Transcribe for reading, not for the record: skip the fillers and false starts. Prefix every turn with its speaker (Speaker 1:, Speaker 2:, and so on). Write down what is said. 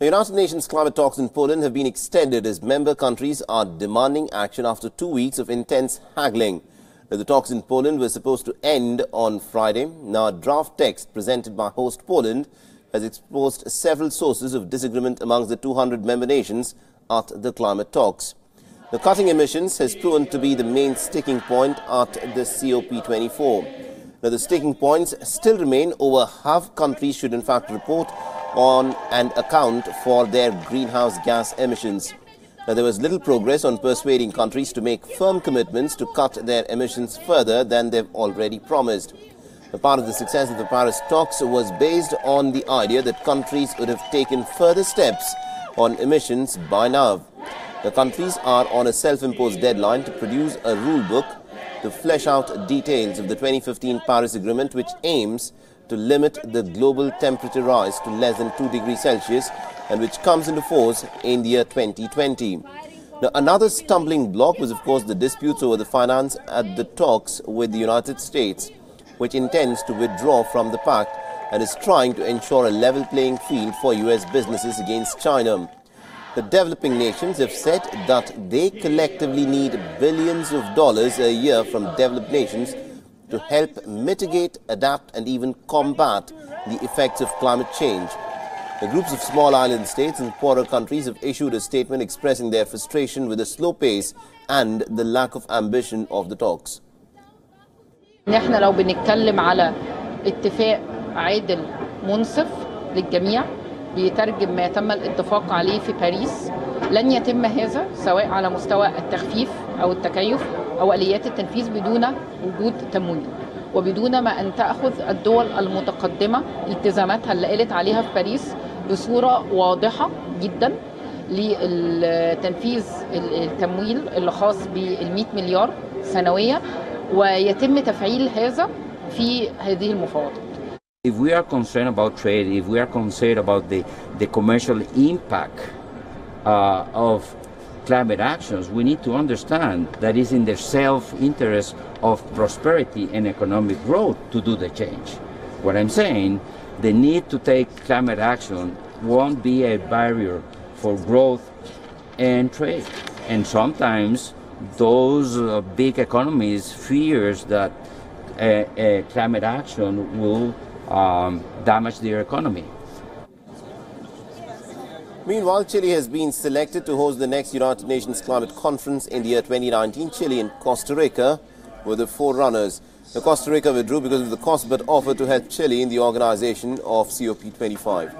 Speaker 1: The United Nations climate talks in Poland have been extended as member countries are demanding action after 2 weeks of intense haggling. Now, the talks in Poland were supposed to end on Friday. Now, a draft text presented by host Poland has exposed several sources of disagreement amongst the 200 member nations at the climate talks. The cutting emissions has proven to be the main sticking point at the COP24. Now, the sticking points still remain. Over half countries should in fact report on and account for their greenhouse gas emissions. Now, there was little progress on persuading countries to make firm commitments to cut their emissions further than they've already promised. A part of the success of the Paris talks was based on the idea that countries would have taken further steps on emissions by now. The countries are on a self-imposed deadline to produce a rule book to flesh out details of the 2015 Paris Agreement, which aims to limit the global temperature rise to less than 2 degrees Celsius and which comes into force in the year 2020. Now, another stumbling block was, of course, the disputes over the finance at the talks with the United States, which intends to withdraw from the pact and is trying to ensure a level playing field for US businesses against China. The developing nations have said that they collectively need billions of dollars a year from developed nations to help mitigate, adapt and even combat the effects of climate change. The groups of small island states and poorer countries have issued a statement expressing their frustration with the slow pace and the lack of ambition of the talks.
Speaker 2: نحن لو بنتكلم على اتفاق عادل منصف للجميع بيترجم ما تم الاتفاق عليه في باريس، لن يتم هذا سواء على مستوى التخفيف أو التكيف أو آليات التنفيذ بدون وجود تمويل، وبدون ما أن تأخذ الدول المتقدمة التزاماتها اللي قالت عليها في باريس بصورة واضحة جدا لتنفيذ التمويل اللي خاص بال100 مليار سنويا، ويتم تفعيل هذا في هذه المفاوضات.
Speaker 3: If we are concerned about trade, if we are concerned about the commercial impact of climate actions, we need to understand that it's in the self-interest of prosperity and economic growth to do the change. What I'm saying, the need to take climate action won't be a barrier for growth and trade. And sometimes those big economies fears that climate action will damage their economy.
Speaker 1: Meanwhile, Chile has been selected to host the next United Nations Climate Conference in the year 2019. Chile and Costa Rica were the forerunners. The Costa Rica withdrew because of the cost but offered to help Chile in the organization of COP25.